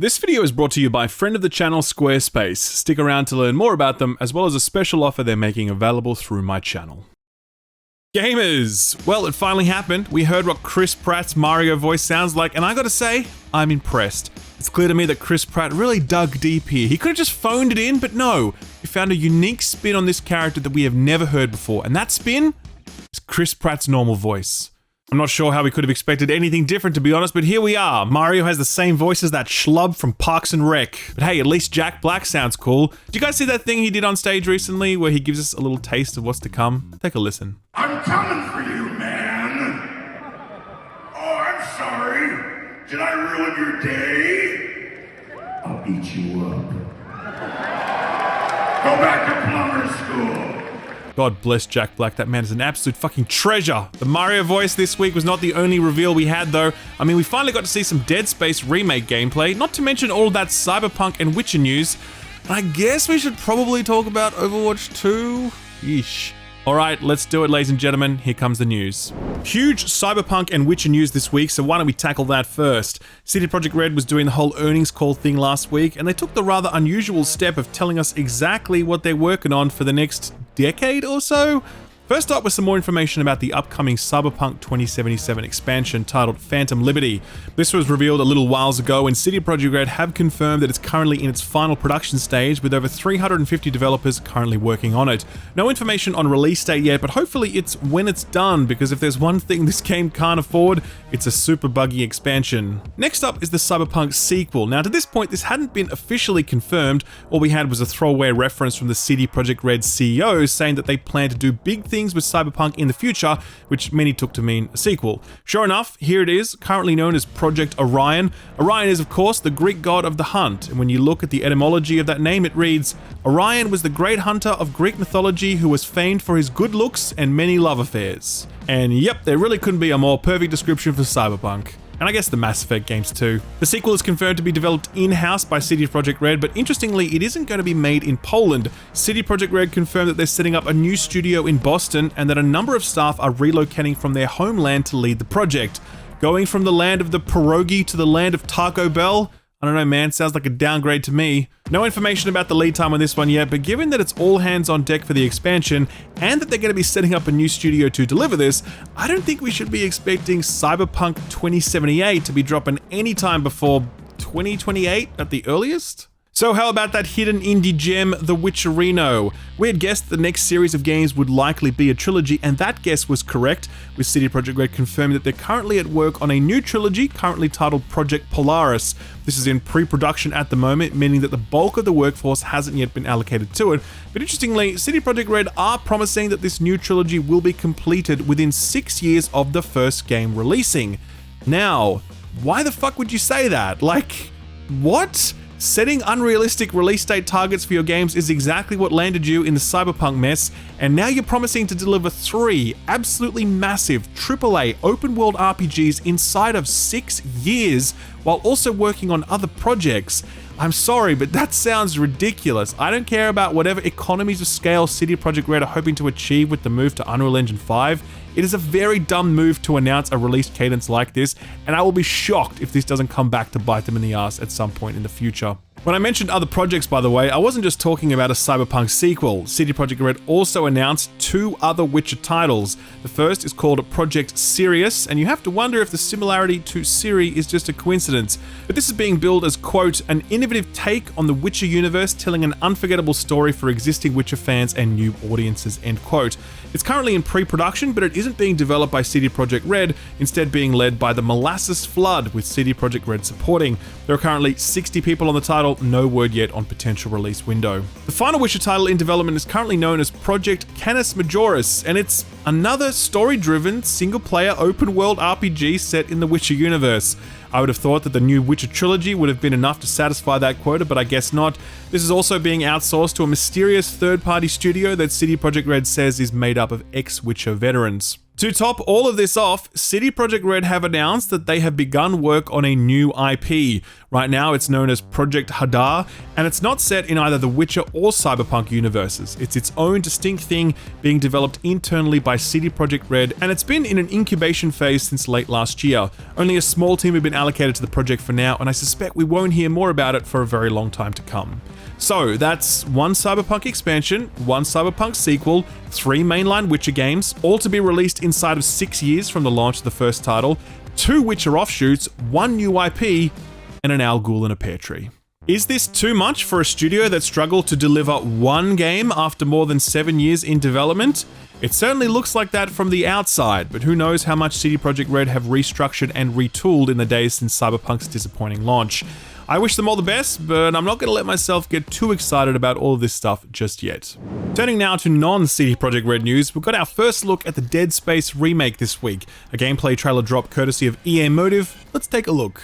This video is brought to you by friend of the channel Squarespace. Stick around to learn more about them, as well as a special offer they're making available through my channel. Gamers! Well, it finally happened. We heard what Chris Pratt's Mario voice sounds like, and I gotta say, I'm impressed. It's clear to me that Chris Pratt really dug deep here. He could have just phoned it in, but no. He found a unique spin on this character that we have never heard before, and that spin is Chris Pratt's normal voice. I'm not sure how we could have expected anything different, to be honest, but here we are. Mario has the same voice as that schlub from Parks and Rec. But hey, at least Jack Black sounds cool. Did you guys see that thing he did on stage recently where he gives us a little taste of what's to come? Take a listen. I'm coming for you, man. Oh, I'm sorry. Did I ruin your day? I'll beat you up. Go back to plumber school. God bless Jack Black, that man is an absolute fucking treasure. The Mario voice this week was not the only reveal we had though. I mean, we finally got to see some Dead Space remake gameplay, not to mention all of that Cyberpunk and Witcher news. And I guess we should probably talk about Overwatch 2? Yeesh. Alright, let's do it, ladies and gentlemen. Here comes the news. Huge Cyberpunk and Witcher news this week, so why don't we tackle that first? CD Projekt Red was doing the whole earnings call thing last week, and they took the rather unusual step of telling us exactly what they're working on for the next decade or so. First up with some more information about the upcoming Cyberpunk 2077 expansion titled Phantom Liberty. This was revealed a little whiles ago, and CD Projekt Red have confirmed that it's currently in its final production stage with over 350 developers currently working on it. No information on release date yet, but hopefully it's when it's done, because if there's one thing this game can't afford, it's a super buggy expansion. Next up is the Cyberpunk sequel. Now to this point, this hadn't been officially confirmed. All we had was a throwaway reference from the CD Projekt Red CEO saying that they plan to do big things with Cyberpunk in the future, which many took to mean a sequel. Sure enough, here it is, currently known as Project Orion. Orion is, of course, the Greek god of the hunt, and when you look at the etymology of that name, it reads, Orion was the great hunter of Greek mythology who was famed for his good looks and many love affairs. And yep, there really couldn't be a more perfect description for Cyberpunk. And I guess the Mass Effect games too. The sequel is confirmed to be developed in-house by CD Projekt Red, but interestingly, it isn't going to be made in Poland. CD Projekt Red confirmed that they're setting up a new studio in Boston and that a number of staff are relocating from their homeland to lead the project. Going from the land of the pierogi to the land of Taco Bell? I don't know, man, sounds like a downgrade to me. No information about the lead time on this one yet, but given that it's all hands on deck for the expansion, and that they're going to be setting up a new studio to deliver this, I don't think we should be expecting Cyberpunk 2078 to be dropping anytime before 2028 at the earliest? So how about that hidden indie gem, The Witcherino? We had guessed the next series of games would likely be a trilogy, and that guess was correct, with CD Projekt Red confirming that they're currently at work on a new trilogy, currently titled Project Polaris. This is in pre-production at the moment, meaning that the bulk of the workforce hasn't yet been allocated to it. But interestingly, CD Projekt Red are promising that this new trilogy will be completed within 6 years of the first game releasing. Now, why the fuck would you say that? Like, what? Setting unrealistic release date targets for your games is exactly what landed you in the Cyberpunk mess, and now you're promising to deliver 3 absolutely massive AAA open-world RPGs inside of 6 years, while also working on other projects. I'm sorry, but that sounds ridiculous. I don't care about whatever economies of scale CD Projekt Red are hoping to achieve with the move to Unreal Engine 5. It is a very dumb move to announce a release cadence like this, and I will be shocked if this doesn't come back to bite them in the ass at some point in the future. When I mentioned other projects, by the way, I wasn't just talking about a Cyberpunk sequel. CD Projekt Red also announced 2 other Witcher titles. The first is called Project Sirius, and you have to wonder if the similarity to Siri is just a coincidence. But this is being billed as, quote, an innovative take on the Witcher universe, telling an unforgettable story for existing Witcher fans and new audiences, end quote. It's currently in pre-production, but it isn't being developed by CD Projekt Red, instead being led by the Molasses Flood, with CD Projekt Red supporting. There are currently 60 people on the title, no word yet on potential release window. The final Witcher title in development is currently known as Project Canis Majoris, and it's another story-driven, single-player, open-world RPG set in the Witcher universe. I would have thought that the new Witcher trilogy would have been enough to satisfy that quota, but I guess not. This is also being outsourced to a mysterious third-party studio that CD Projekt Red says is made up of ex-Witcher veterans. To top all of this off, Projekt Red have announced that they have begun work on a new IP. Right now, it's known as Projekt Hadar, and it's not set in either the Witcher or Cyberpunk universes. It's its own distinct thing being developed internally by Projekt Red, and it's been in an incubation phase since late last year. Only a small team have been allocated to the project for now, and I suspect we won't hear more about it for a very long time to come. So that's one Cyberpunk expansion, one Cyberpunk sequel, 3 mainline Witcher games, all to be released inside of 6 years from the launch of the first title, 2 Witcher offshoots, 1 new IP, and an Al Ghul in a pear tree. Is this too much for a studio that struggled to deliver one game after more than 7 years in development? It certainly looks like that from the outside, but who knows how much Projekt Red have restructured and retooled in the days since Cyberpunk's disappointing launch. I wish them all the best, but I'm not going to let myself get too excited about all of this stuff just yet. Turning now to non-Projekt Red news, we've got our first look at the Dead Space remake this week. A gameplay trailer drop courtesy of EA Motive. Let's take a look.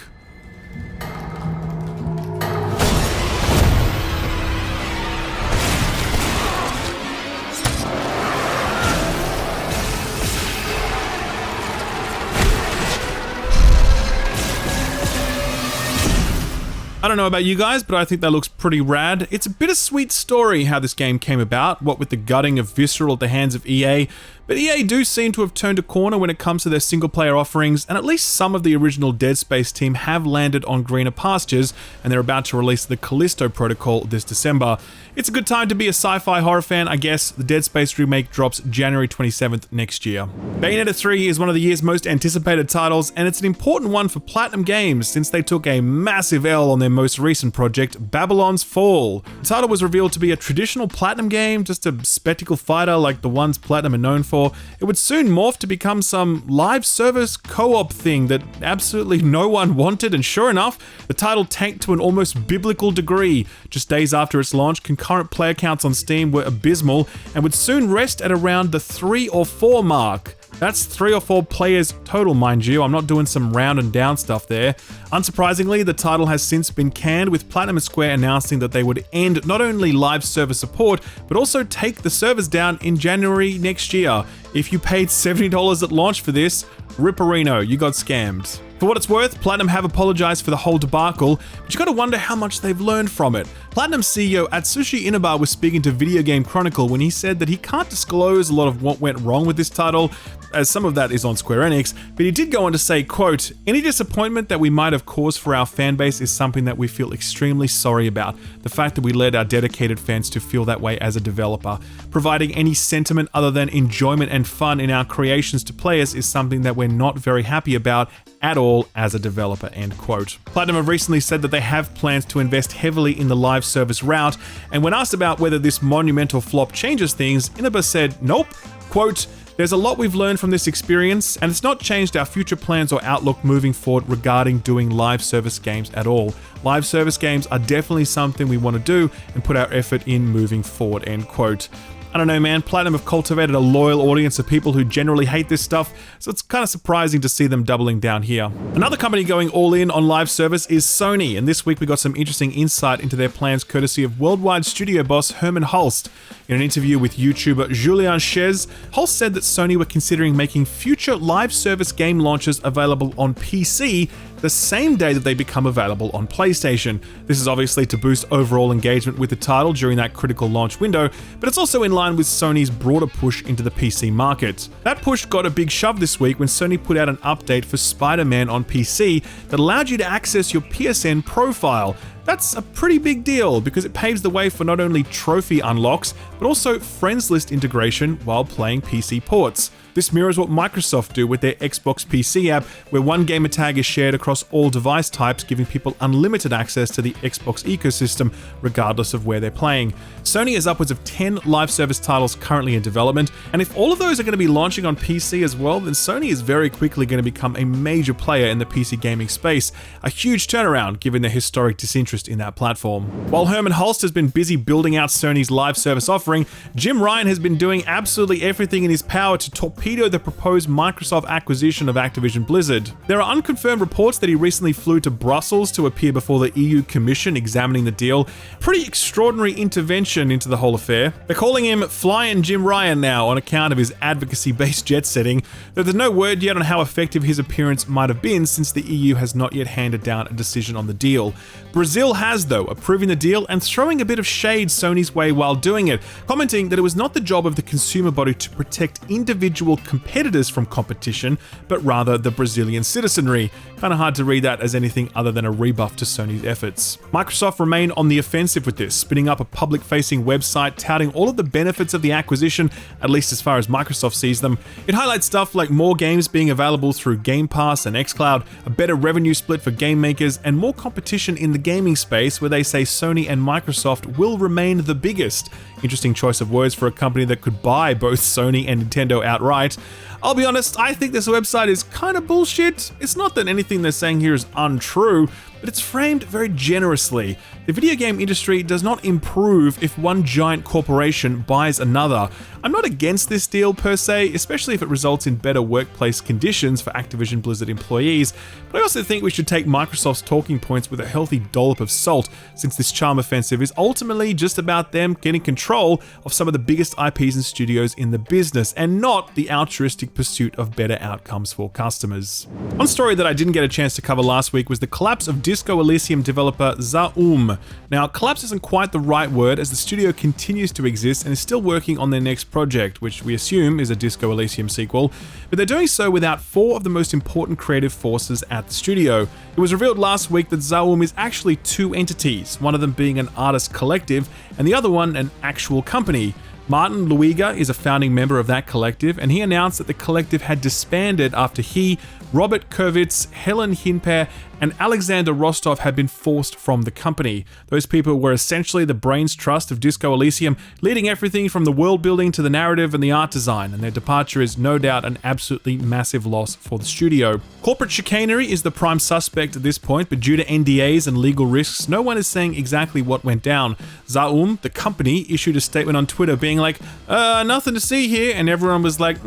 I don't know about you guys, but I think that looks pretty rad. It's a bittersweet story how this game came about, what with the gutting of Visceral at the hands of EA, but EA do seem to have turned a corner when it comes to their single-player offerings, and at least some of the original Dead Space team have landed on greener pastures, and they're about to release the Callisto Protocol this December. It's a good time to be a sci-fi horror fan, I guess. The Dead Space remake drops January 27th next year. Bayonetta 3 is one of the year's most anticipated titles, and it's an important one for PlatinumGames since they took a massive L on their most recent project, Babylon's Fall. The title was revealed to be a traditional Platinum game, just a spectacle fighter like the ones Platinum are known for. It would soon morph to become some live service co-op thing that absolutely no one wanted, and sure enough, the title tanked to an almost biblical degree. Just days after its launch, concurrent player counts on Steam were abysmal and would soon rest at around the 3 or 4 mark. That's 3 or 4 players total, mind you. I'm not doing some round and down stuff there. Unsurprisingly, the title has since been canned, with Platinum and Square announcing that they would end not only live server support, but also take the servers down in January next year. If you paid $70 at launch for this, ripperino, you got scammed. For what it's worth, Platinum have apologized for the whole debacle, but you gotta wonder how much they've learned from it. Platinum CEO Atsushi Inaba was speaking to Video Game Chronicle when he said that he can't disclose a lot of what went wrong with this title, as some of that is on Square Enix, but he did go on to say, quote, "Any disappointment that we might have caused for our fanbase is something that we feel extremely sorry about. The fact that we led our dedicated fans to feel that way as a developer. Providing any sentiment other than enjoyment and fun in our creations to players is something that we're not very happy about at all as a developer," end quote. Platinum have recently said that they have plans to invest heavily in the live service route, and when asked about whether this monumental flop changes things, Inaba said, "Nope," quote, "There's a lot we've learned from this experience, and it's not changed our future plans or outlook moving forward regarding doing live service games at all. Live service games are definitely something we want to do and put our effort in moving forward," end quote. I don't know, man. Platinum have cultivated a loyal audience of people who generally hate this stuff, so it's kind of surprising to see them doubling down here. Another company going all in on live service is Sony, and this week we got some interesting insight into their plans courtesy of worldwide studio boss Herman Hulst. In an interview with YouTuber Julian Chez, Hulst said that Sony were considering making future live service game launches available on PC the same day that they become available on PlayStation. This is obviously to boost overall engagement with the title during that critical launch window, but it's also in line with Sony's broader push into the PC market. That push got a big shove this week when Sony put out an update for Spider-Man on PC that allowed you to access your PSN profile. That's a pretty big deal because it paves the way for not only trophy unlocks, but also friends list integration while playing PC ports. This mirrors what Microsoft do with their Xbox PC app, where one gamer tag is shared across all device types, giving people unlimited access to the Xbox ecosystem, regardless of where they're playing. Sony has upwards of 10 live service titles currently in development, and if all of those are going to be launching on PC as well, then Sony is very quickly going to become a major player in the PC gaming space. A huge turnaround given their historic disinterest interest in that platform. While Herman Hulst has been busy building out Sony's live service offering, Jim Ryan has been doing absolutely everything in his power to torpedo the proposed Microsoft acquisition of Activision Blizzard. There are unconfirmed reports that he recently flew to Brussels to appear before the EU Commission examining the deal. Pretty extraordinary intervention into the whole affair. They're calling him Flying Jim Ryan now on account of his advocacy-based jet setting, though there's no word yet on how effective his appearance might have been since the EU has not yet handed down a decision on the deal. Brazil has, though, approving the deal and throwing a bit of shade Sony's way while doing it, commenting that it was not the job of the consumer body to protect individual competitors from competition, but rather the Brazilian citizenry. Kind of hard to read that as anything other than a rebuff to Sony's efforts. Microsoft remain on the offensive with this, spinning up a public-facing website touting all of the benefits of the acquisition, at least as far as Microsoft sees them. It highlights stuff like more games being available through Game Pass and xCloud, a better revenue split for game makers, and more competition in the gaming space, where they say Sony and Microsoft will remain the biggest. Interesting choice of words for a company that could buy both Sony and Nintendo outright. I'll be honest, I think this website is kind of bullshit. It's not that anything they're saying here is untrue, but it's framed very generously. The video game industry does not improve if one giant corporation buys another. I'm not against this deal per se, especially if it results in better workplace conditions for Activision Blizzard employees, but I also think we should take Microsoft's talking points with a healthy dollop of salt, since this charm offensive is ultimately just about them getting control of some of the biggest IPs and studios in the business, and not the altruistic pursuit of better outcomes for customers. One story that I didn't get a chance to cover last week was the collapse of Disco Elysium developer Zaum. Now, collapse isn't quite the right word, as the studio continues to exist and is still working on their next project, which we assume is a Disco Elysium sequel, but they're doing so without four of the most important creative forces at the studio. It was revealed last week that Zaum is actually two entities, one of them being an artist collective and the other one an actual company. Martin Luiga is a founding member of that collective, and he announced that the collective had disbanded after he, Robert Kurwitz, Helen Hinper, and Alexander Rostov had been forced from the company. Those people were essentially the brains trust of Disco Elysium, leading everything from the world building to the narrative and the art design, and their departure is no doubt an absolutely massive loss for the studio. Corporate chicanery is the prime suspect at this point, but due to NDAs and legal risks, no one is saying exactly what went down. Zaum, the company, issued a statement on Twitter being like, nothing to see here, and everyone was like,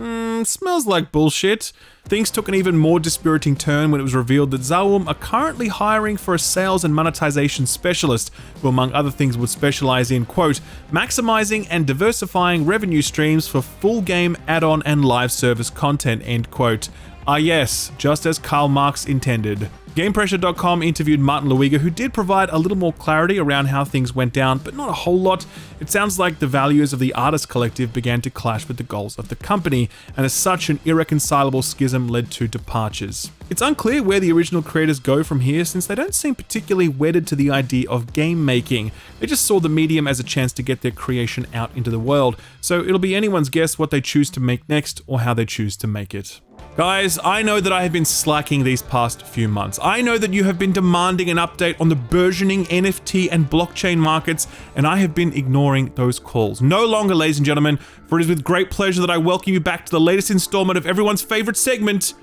smells like bullshit. Things took an even more dispiriting turn when it was revealed that Zaum are currently hiring for a sales and monetization specialist, who among other things would specialize in, quote, maximizing and diversifying revenue streams for full game add-on and live service content, end quote. Ah yes, just as Karl Marx intended. GamePressure.com interviewed Martin Luiga, who did provide a little more clarity around how things went down, but not a whole lot. It sounds like the values of the artist collective began to clash with the goals of the company, and as such, an irreconcilable schism led to departures. It's unclear where the original creators go from here, since they don't seem particularly wedded to the idea of game making. They just saw the medium as a chance to get their creation out into the world, so it'll be anyone's guess what they choose to make next or how they choose to make it. Guys, I know that I have been slacking these past few months. I know that you have been demanding an update on the burgeoning NFT and blockchain markets, and I have been ignoring those calls. No longer, ladies and gentlemen, for it is with great pleasure that I welcome you back to the latest installment of everyone's favorite segment,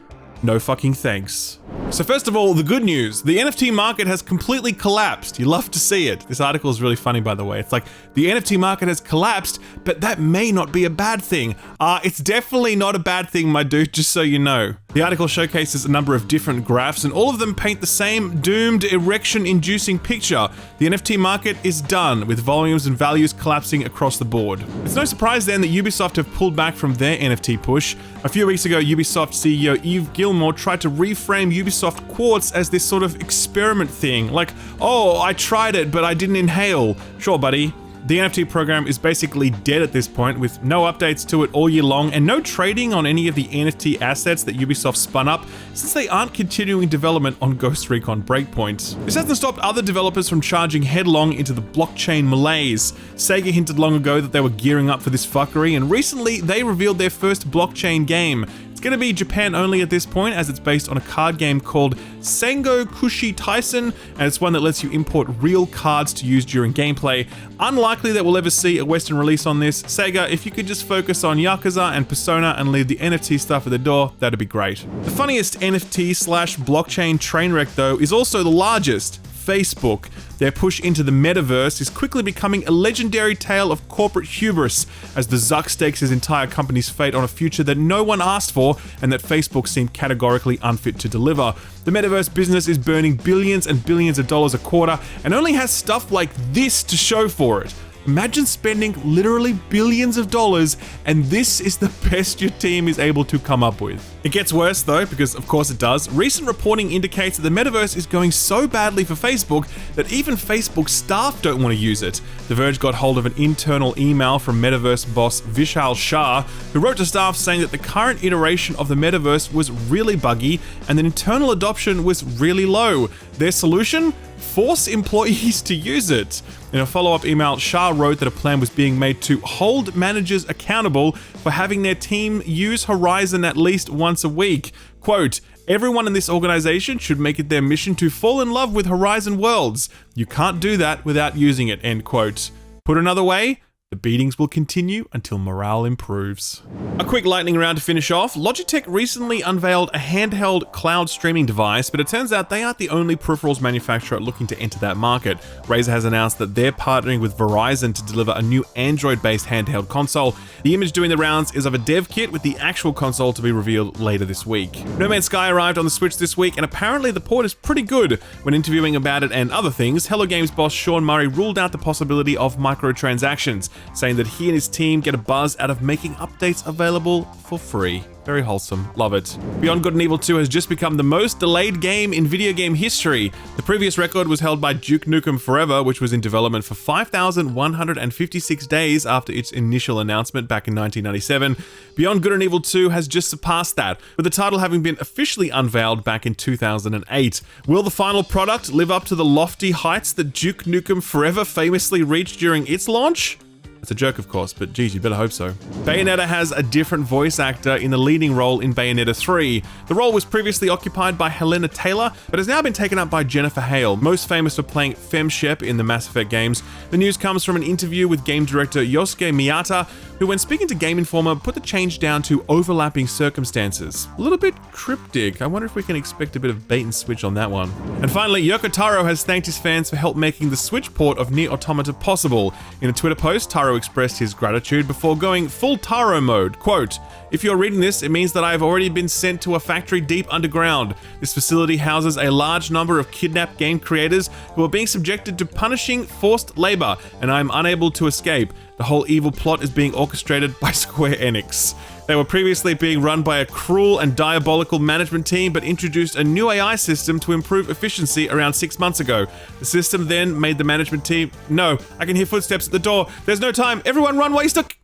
No Fucking Thanks. So first of all, the good news. The NFT market has completely collapsed. You love to see it. This article is really funny, by the way. It's like, the NFT market has collapsed, but that may not be a bad thing. It's definitely not a bad thing, my dude, just so you know. The article showcases a number of different graphs, and all of them paint the same doomed, erection-inducing picture. The NFT market is done, with volumes and values collapsing across the board. It's no surprise then that Ubisoft have pulled back from their NFT push. A few weeks ago, Ubisoft CEO Yves Guillemot tried to reframe Ubisoft Quartz as this sort of experiment thing. Like, oh, I tried it, but I didn't inhale. Sure, buddy. The NFT program is basically dead at this point, with no updates to it all year long and no trading on any of the NFT assets that Ubisoft spun up, since they aren't continuing development on Ghost Recon Breakpoint. This hasn't stopped other developers from charging headlong into the blockchain malaise. Sega hinted long ago that they were gearing up for this fuckery, and recently they revealed their first blockchain game. It's going to be Japan only at this point, as it's based on a card game called Sengo Kushi Tyson, and it's one that lets you import real cards to use during gameplay. Unlikely that we'll ever see a Western release on this. Sega, if you could just focus on Yakuza and Persona and leave the NFT stuff at the door, that'd be great. The funniest NFT/blockchain train wreck though is also the largest. Facebook. Their push into the metaverse is quickly becoming a legendary tale of corporate hubris, as the Zuck stakes his entire company's fate on a future that no one asked for and that Facebook seemed categorically unfit to deliver. The metaverse business is burning billions and billions of dollars a quarter and only has stuff like this to show for it. Imagine spending literally billions of dollars and this is the best your team is able to come up with. It gets worse though, because of course it does. Recent reporting indicates that the metaverse is going so badly for Facebook that even Facebook staff don't want to use it. The Verge got hold of an internal email from metaverse boss Vishal Shah, who wrote to staff saying that the current iteration of the metaverse was really buggy and that internal adoption was really low. Their solution? Force employees to use it. In a follow-up email, Shah wrote that a plan was being made to hold managers accountable for having their team use Horizon at least once a week. Quote, "Everyone in this organization should make it their mission to fall in love with Horizon Worlds. You can't do that without using it," end quote. Put another way, the beatings will continue until morale improves. A quick lightning round to finish off. Logitech recently unveiled a handheld cloud streaming device, but it turns out they aren't the only peripherals manufacturer looking to enter that market. Razer has announced that they're partnering with Verizon to deliver a new Android-based handheld console. The image doing the rounds is of a dev kit, with the actual console to be revealed later this week. No Man's Sky arrived on the Switch this week, and apparently the port is pretty good. When interviewing about it and other things, Hello Games boss Sean Murray ruled out the possibility of microtransactions, saying that he and his team get a buzz out of making updates available for free. Very wholesome. Love it. Beyond Good and Evil 2 has just become the most delayed game in video game history. The previous record was held by Duke Nukem Forever, which was in development for 5,156 days after its initial announcement back in 1997. Beyond Good and Evil 2 has just surpassed that, with the title having been officially unveiled back in 2008. Will the final product live up to the lofty heights that Duke Nukem Forever famously reached during its launch? It's a joke, of course, but geez, you better hope so. Bayonetta has a different voice actor in the leading role in Bayonetta 3. The role was previously occupied by Helena Taylor, but has now been taken up by Jennifer Hale, most famous for playing Fem Shep in the Mass Effect games. The news comes from an interview with game director Yosuke Miyata, who, when speaking to Game Informer, put the change down to overlapping circumstances. A little bit cryptic. I wonder if we can expect a bit of bait and switch on that one. And finally, Yoko Taro has thanked his fans for help making the Switch port of Nier Automata possible. In a Twitter post, Taro expressed his gratitude before going full Taro mode. Quote, "If you're reading this, it means that I have already been sent to a factory deep underground. This facility houses a large number of kidnapped game creators who are being subjected to punishing forced labor, and I am unable to escape. The whole evil plot is being orchestrated by Square Enix. They were previously being run by a cruel and diabolical management team, but introduced a new AI system to improve efficiency around 6 months ago. The system then made the management team... No, I can hear footsteps at the door. There's no time. Everyone run while you're stuck."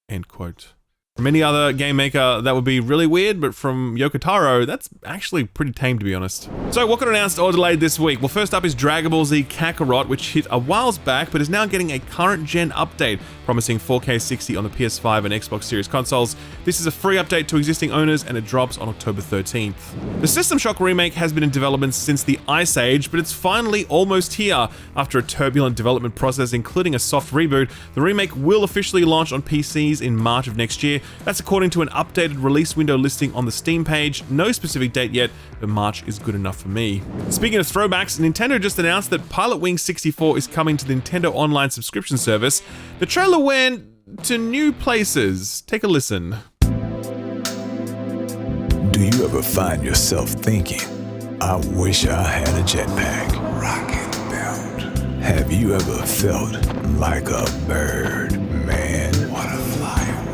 End quote. From any other game maker, that would be really weird, but from Yoko Taro, that's actually pretty tame, to be honest. So what got announced or delayed this week? Well, first up is Dragon Ball Z Kakarot, which hit a while back, but is now getting a current-gen update, promising 4K 60 on the PS5 and Xbox Series consoles. This is a free update to existing owners, and it drops on October 13th. The System Shock remake has been in development since the Ice Age, but it's finally almost here. After a turbulent development process, including a soft reboot, the remake will officially launch on PCs in March of next year. That's according to an updated release window listing on the Steam page. No specific date yet, but March is good enough for me. Speaking of throwbacks, Nintendo just announced that Pilot Wing 64 is coming to the Nintendo Online subscription service. The trailer went to new places. Take a listen. Do you ever find yourself thinking, I wish I had a jetpack? Rocket belt. Have you ever felt like a bird? Man, wanna fly away.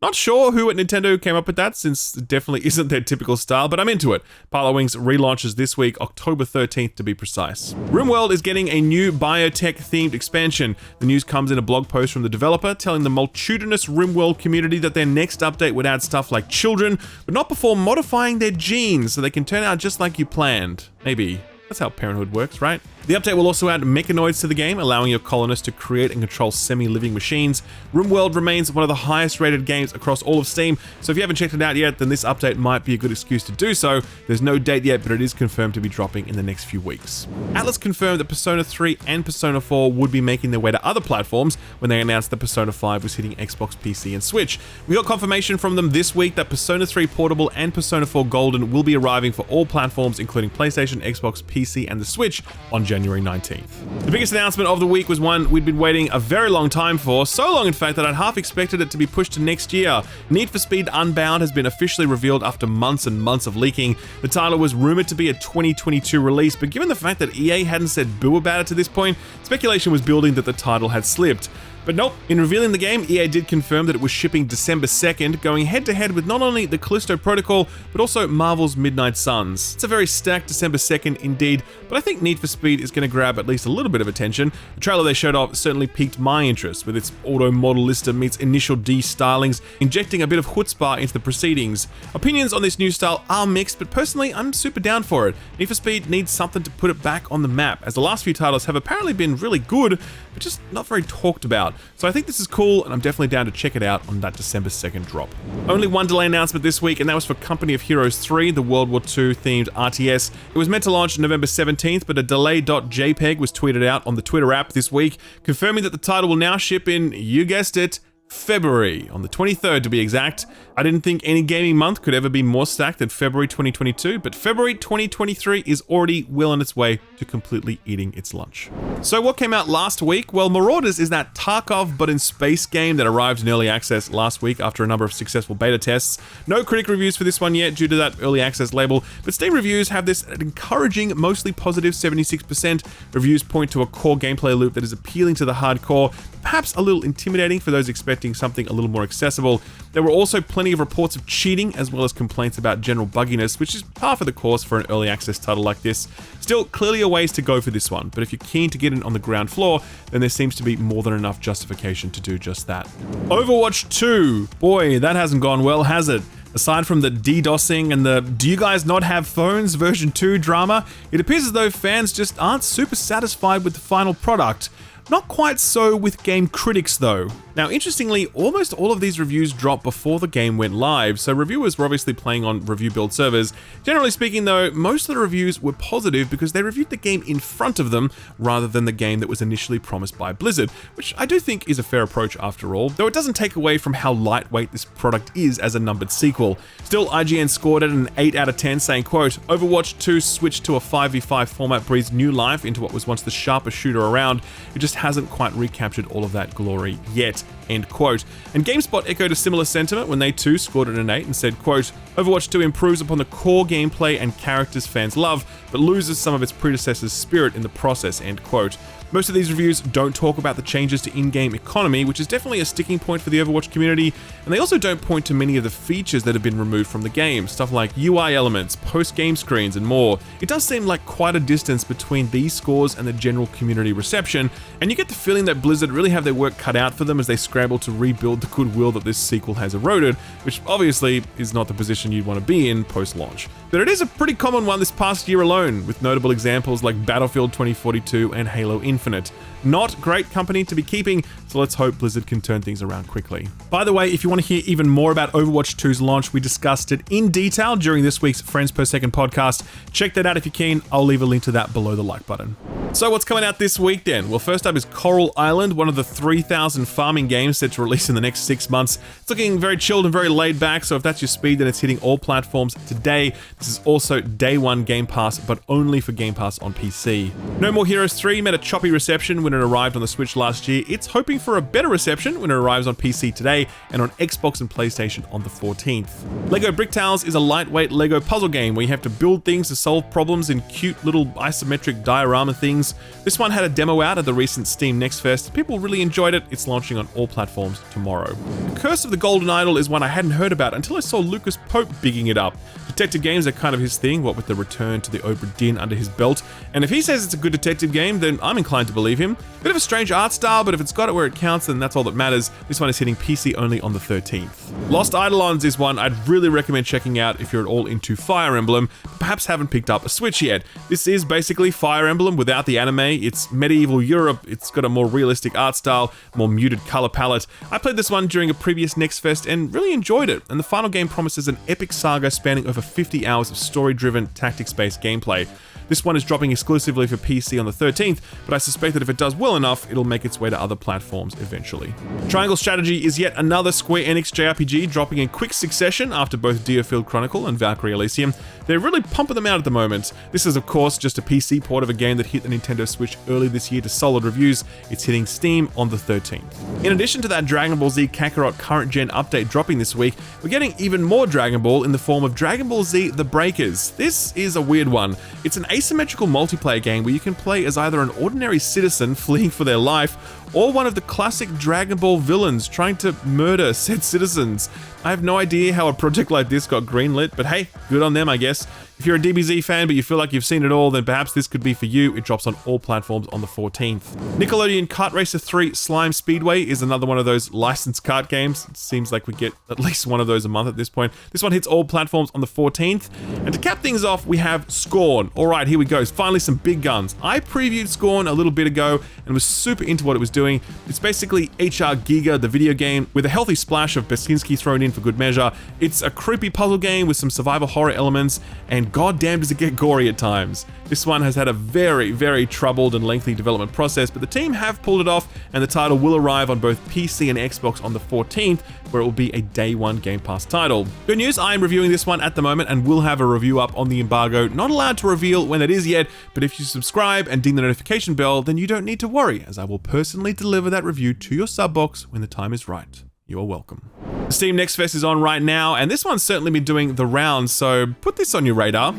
Not sure who at Nintendo came up with that, since it definitely isn't their typical style, but I'm into it. Pilot Wings relaunches this week, October 13th to be precise. RimWorld is getting a new biotech-themed expansion. The news comes in a blog post from the developer, telling the multitudinous RimWorld community that their next update would add stuff like children, but not before modifying their genes so they can turn out just like you planned. Maybe. That's how parenthood works, right? The update will also add mechanoids to the game, allowing your colonists to create and control semi-living machines. RimWorld remains one of the highest rated games across all of Steam, so if you haven't checked it out yet, then this update might be a good excuse to do so. There's no date yet, but it is confirmed to be dropping in the next few weeks. Atlus confirmed that Persona 3 and Persona 4 would be making their way to other platforms when they announced that Persona 5 was hitting Xbox, PC, and Switch. We got confirmation from them this week that Persona 3 Portable and Persona 4 Golden will be arriving for all platforms, including PlayStation, Xbox, PC, PC and the Switch on January 19th. The biggest announcement of the week was one we'd been waiting a very long time for, so long in fact that I'd half expected it to be pushed to next year. Need for Speed Unbound has been officially revealed after months and months of leaking. The title was rumored to be a 2022 release, but given the fact that EA hadn't said boo about it to this point, speculation was building that the title had slipped. But nope, in revealing the game, EA did confirm that it was shipping December 2nd, going head-to-head with not only the Callisto Protocol, but also Marvel's Midnight Suns. It's a very stacked December 2nd indeed, but I think Need for Speed is going to grab at least a little bit of attention. The trailer they showed off certainly piqued my interest, with its auto model lister meets initial D-stylings, injecting a bit of chutzpah into the proceedings. Opinions on this new style are mixed, but personally, I'm super down for it. Need for Speed needs something to put it back on the map, as the last few titles have apparently been really good, but just not very talked about. So I think this is cool, and I'm definitely down to check it out on that December 2nd drop. Only one delay announcement this week, and that was for Company of Heroes 3, the World War II themed RTS. It was meant to launch November 17th, but a delay.jpg was tweeted out on the Twitter app this week, confirming that the title will now ship in, you guessed it, February, on the 23rd to be exact. I didn't think any gaming month could ever be more stacked than February 2022, but February 2023 is already well on its way to completely eating its lunch. So what came out last week? Well, Marauders is that Tarkov but in space game that arrived in early access last week after a number of successful beta tests. No critic reviews for this one yet due to that early access label, but Steam reviews have this encouraging, mostly positive 76%. Reviews point to a core gameplay loop that is appealing to the hardcore, perhaps a little intimidating for those expecting something a little more accessible. There were also plenty of reports of cheating, as well as complaints about general bugginess, which is par for the course for an early access title like this. Still, clearly a ways to go for this one, but if you're keen to get in on the ground floor, then there seems to be more than enough justification to do just that. Overwatch 2. Boy, that hasn't gone well, has it? Aside from the DDoSing and the "do you guys not have phones" version 2 drama, it appears as though fans just aren't super satisfied with the final product. Not quite so with game critics though. Now interestingly, almost all of these reviews dropped before the game went live, so reviewers were obviously playing on review build servers. Generally speaking though, most of the reviews were positive because they reviewed the game in front of them rather than the game that was initially promised by Blizzard, which I do think is a fair approach after all, though it doesn't take away from how lightweight this product is as a numbered sequel. Still, IGN scored it an 8 out of 10 saying, quote, "Overwatch 2 switched to a 5v5 format breathes new life into what was once the sharpest shooter around. It just hasn't quite recaptured all of that glory yet," end quote. And GameSpot echoed a similar sentiment when they too scored it an 8 and said, quote, "Overwatch 2 improves upon the core gameplay and characters fans love, but loses some of its predecessor's spirit in the process," end quote. Most of these reviews don't talk about the changes to in-game economy, which is definitely a sticking point for the Overwatch community, and they also don't point to many of the features that have been removed from the game, stuff like UI elements, post-game screens, and more. It does seem like quite a distance between these scores and the general community reception, and you get the feeling that Blizzard really have their work cut out for them as they scramble to rebuild the goodwill that this sequel has eroded, which obviously is not the position you'd want to be in post-launch. But it is a pretty common one this past year alone, with notable examples like Battlefield 2042 and Halo Infinite. Not great company to be keeping, so let's hope Blizzard can turn things around quickly. By the way, if you want to hear even more about Overwatch 2's launch, we discussed it in detail during this week's Friends Per Second podcast. Check that out if you're keen. I'll leave a link to that below the like button. So what's coming out this week then? Well, first up is Coral Island, one of the 3,000 farming games set to release in the next 6 months. It's looking very chilled and very laid back, so if that's your speed, then it's hitting all platforms today. This is also day one Game Pass, but only for Game Pass on PC. No More Heroes 3 met a choppy reception when it arrived on the Switch last year. It's hoping for a better reception when it arrives on PC today and on Xbox and PlayStation on the 14th. Lego Brick Tales is a lightweight Lego puzzle game where you have to build things to solve problems in cute little isometric diorama things. This one had a demo out at the recent Steam Next Fest. People really enjoyed it. It's launching on all platforms tomorrow. Curse of the Golden Idol is one I hadn't heard about until I saw Lucas Pope bigging it up. Detective games are kind of his thing, what with the return to the Obra Dinn under his belt, and if he says it's a good detective game, then I'm inclined to believe him. Bit of a strange art style, but if it's got it where it counts, then that's all that matters. This one is hitting PC only on the 13th. Lost Eidolons is one I'd really recommend checking out if you're at all into Fire Emblem, but perhaps haven't picked up a Switch yet. This is basically Fire Emblem without the anime. It's medieval Europe, it's got a more realistic art style, more muted color palette. I played this one during a previous Next Fest and really enjoyed it, and the final game promises an epic saga spanning over 50 hours of story-driven, tactics-based gameplay. This one is dropping exclusively for PC on the 13th, but I suspect that if it does well enough, it'll make its way to other platforms eventually. Triangle Strategy is yet another Square Enix JRPG dropping in quick succession after both Deerfield Chronicle and Valkyrie Elysium. They're really pumping them out at the moment. This is of course just a PC port of a game that hit the Nintendo Switch early this year to solid reviews. It's hitting Steam on the 13th. In addition to that Dragon Ball Z Kakarot current gen update dropping this week, we're getting even more Dragon Ball in the form of Dragon Ball Z The Breakers. This is a weird one. It's an asymmetrical multiplayer game where you can play as either an ordinary citizen fleeing for their life or one of the classic Dragon Ball villains trying to murder said citizens. I have no idea how a project like this got greenlit, but hey, good on them I guess. If you're a DBZ fan but you feel like you've seen it all, then perhaps this could be for you. It drops on all platforms on the 14th. Nickelodeon Kart Racer 3 Slime Speedway is another one of those licensed kart games. It seems like we get at least one of those a month at this point. This one hits all platforms on the 14th. And to cap things off, we have Scorn. Alright, here we go. Finally some big guns. I previewed Scorn a little bit ago and was super into what it was doing. It's basically HR Giga, the video game, with a healthy splash of Basinski thrown in for good measure. It's a creepy puzzle game with some survival horror elements, and goddamn does it get gory at times. This one has had a very troubled and lengthy development process, but the team have pulled it off, and the title will arrive on both PC and Xbox on the 14th, where it will be a day one Game Pass title. Good news, I am reviewing this one at the moment and will have a review up on the embargo. Not allowed to reveal when it is yet, but if you subscribe and ding the notification bell, then you don't need to worry, as I will personally deliver that review to your sub box when the time is right. You are welcome. The Steam Next Fest is on right now, and this one's certainly been doing the rounds, so put this on your radar.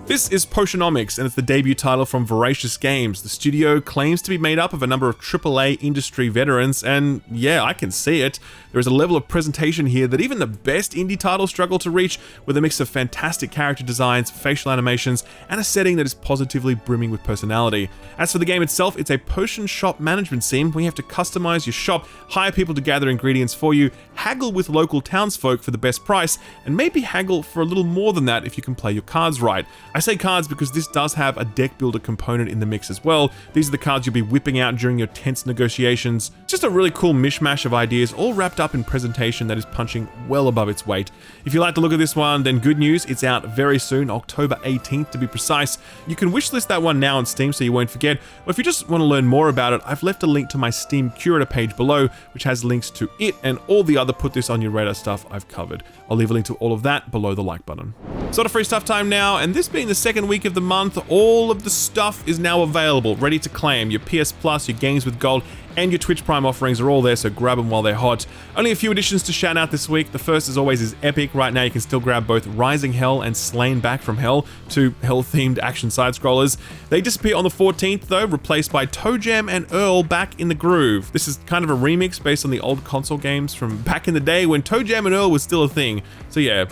This is Potionomics, and it's the debut title from Voracious Games. The studio claims to be made up of a number of AAA industry veterans, and yeah, I can see it. There is a level of presentation here that even the best indie titles struggle to reach, with a mix of fantastic character designs, facial animations, and a setting that is positively brimming with personality. As for the game itself, it's a potion shop management sim where you have to customize your shop, hire people to gather ingredients for you, haggle with local townsfolk for the best price, and maybe haggle for a little more than that if you can play your cards right. I say cards because this does have a deck builder component in the mix as well. These are the cards you'll be whipping out during your tense negotiations. Just a really cool mishmash of ideas, all wrapped up in presentation that is punching well above its weight. If you like the look of this one, then good news, it's out very soon, October 18th to be precise. You can wishlist that one now on Steam so you won't forget, or if you just want to learn more about it, I've left a link to my Steam Curator page below, which has links to it and all the other put this on your radar stuff I've covered. I'll leave a link to all of that below the like button. Sort of free stuff time now, and this being the second week of the month, all of the stuff is now available, ready to claim. Your PS Plus, your Games with Gold, and your Twitch Prime offerings are all there, so grab them while they're hot. Only a few additions to shout out this week. The first, as always, is Epic. Right now you can still grab both Rising Hell and Slain Back from Hell, two hell-themed action side-scrollers. They disappear on the 14th though, replaced by Toe Jam and Earl Back in the Groove. This is kind of a remix based on the old console games from back in the day when Toe Jam and Earl was still a thing. So yeah,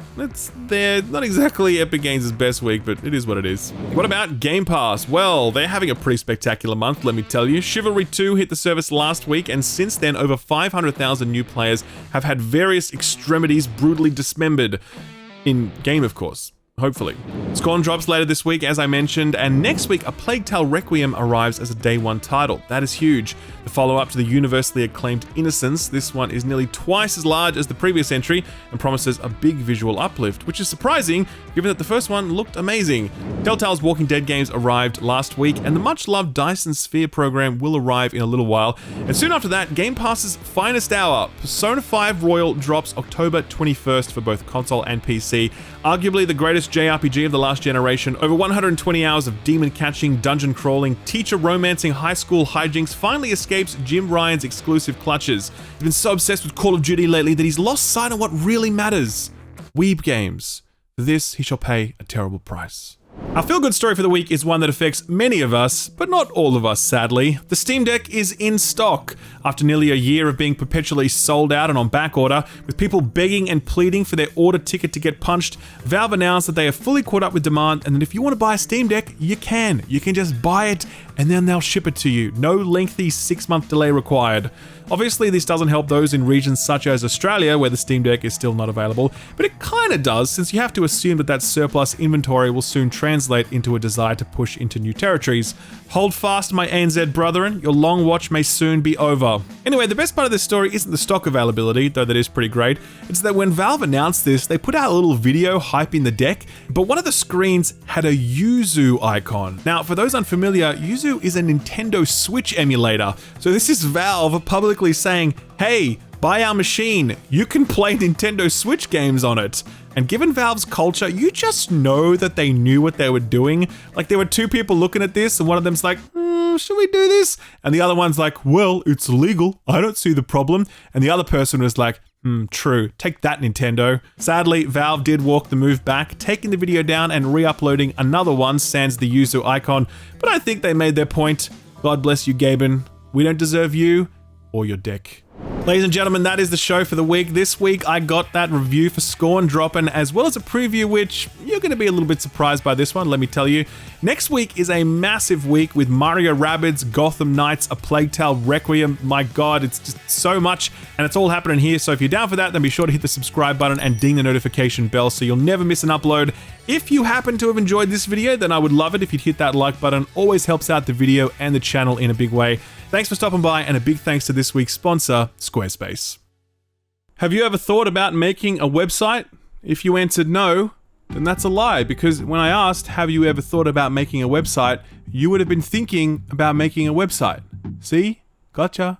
they're not exactly Epic Games' best week, but it is what it is. What about Game Pass? Well, they're having a pretty spectacular month, let me tell you. Chivalry 2 hit the service last week, and since then over 500,000 new players have had various extremities brutally dismembered. In game, of course. Hopefully. Scorn drops later this week, as I mentioned, and next week, A Plague Tale Requiem arrives as a day one title. That is huge. The follow-up to the universally acclaimed Innocence, this one is nearly twice as large as the previous entry and promises a big visual uplift, which is surprising, given that the first one looked amazing. Telltale's Walking Dead games arrived last week, and the much-loved Dyson Sphere program will arrive in a little while. And soon after that, Game Pass's finest hour, Persona 5 Royal, drops October 21st for both console and PC. Arguably the greatest JRPG of the last generation, over 120 hours of demon catching, dungeon crawling, teacher romancing high school hijinks finally escapes Jim Ryan's exclusive clutches. He's been so obsessed with Call of Duty lately that he's lost sight of what really matters. Weeb games. For this, he shall pay a terrible price. Our feel-good story for the week is one that affects many of us, but not all of us, sadly. The Steam Deck is in stock. After nearly a year of being perpetually sold out and on back order, with people begging and pleading for their order ticket to get punched, Valve announced that they have fully caught up with demand, and that if you want to buy a Steam Deck, you can. You can just buy it, and then they'll ship it to you. No lengthy 6-month delay required. Obviously, this doesn't help those in regions such as Australia, where the Steam Deck is still not available, but it kinda does, since you have to assume that surplus inventory will soon translate into a desire to push into new territories. Hold fast, my ANZ brethren, your long watch may soon be over. Anyway, the best part of this story isn't the stock availability, though that is pretty great. It's that when Valve announced this, they put out a little video hyping the deck, but one of the screens had a Yuzu icon. Now, for those unfamiliar, Yuzu is a Nintendo Switch emulator. So this is Valve publicly saying, hey, buy our machine, you can play Nintendo Switch games on it. And given Valve's culture, you just know that they knew what they were doing. Like, there were two people looking at this, and one of them's like, should we do this? And the other one's like, well, it's legal, I don't see the problem. And the other person was like, true, take that, Nintendo. Sadly, Valve did walk the move back, taking the video down and re-uploading another one, sans the Yuzu icon. But I think they made their point. God bless you, Gaben. We don't deserve you or your dick. Ladies and gentlemen, that is the show for the week. This week, I got that review for Scorn dropping, as well as a preview, which you're going to be a little bit surprised by this one, let me tell you. Next week is a massive week with Mario Rabbids, Gotham Knights, A Plague Tale Requiem. My God, it's just so much, and it's all happening here. So if you're down for that, then be sure to hit the subscribe button and ding the notification bell so you'll never miss an upload. If you happen to have enjoyed this video, then I would love it if you'd hit that like button. Always helps out the video and the channel in a big way. Thanks for stopping by, and a big thanks to this week's sponsor, Squarespace. Have you ever thought about making a website? If you answered no, then that's a lie, because when I asked, have you ever thought about making a website, you would have been thinking about making a website. See? Gotcha.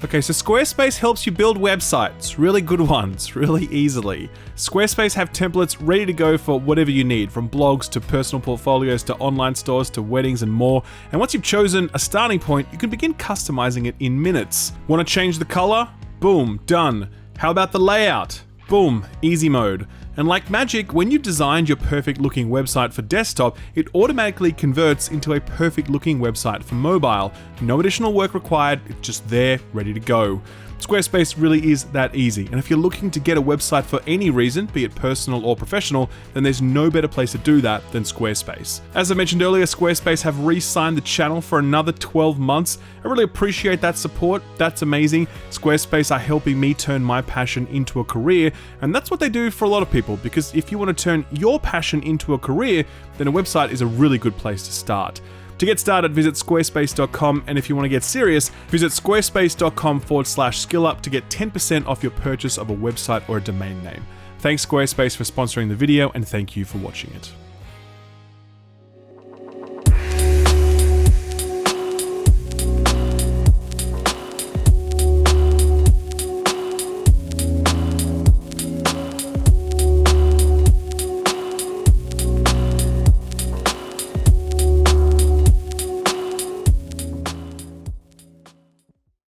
Okay, so Squarespace helps you build websites, really good ones, really easily. Squarespace have templates ready to go for whatever you need, from blogs to personal portfolios to online stores to weddings and more. And once you've chosen a starting point, you can begin customizing it in minutes. Want to change the color? Boom, done. How about the layout? Boom, easy mode. And like magic, when you've designed your perfect looking website for desktop, it automatically converts into a perfect looking website for mobile. No additional work required, it's just there, ready to go. Squarespace really is that easy, and if you're looking to get a website for any reason, be it personal or professional, then there's no better place to do that than Squarespace. As I mentioned earlier, Squarespace have re-signed the channel for another 12 months. I really appreciate that support, that's amazing. Squarespace are helping me turn my passion into a career, and that's what they do for a lot of people, because if you want to turn your passion into a career, then a website is a really good place to start. To get started, visit squarespace.com, and if you want to get serious, visit squarespace.com/skillup to get 10% off your purchase of a website or a domain name. Thanks Squarespace for sponsoring the video, and thank you for watching it.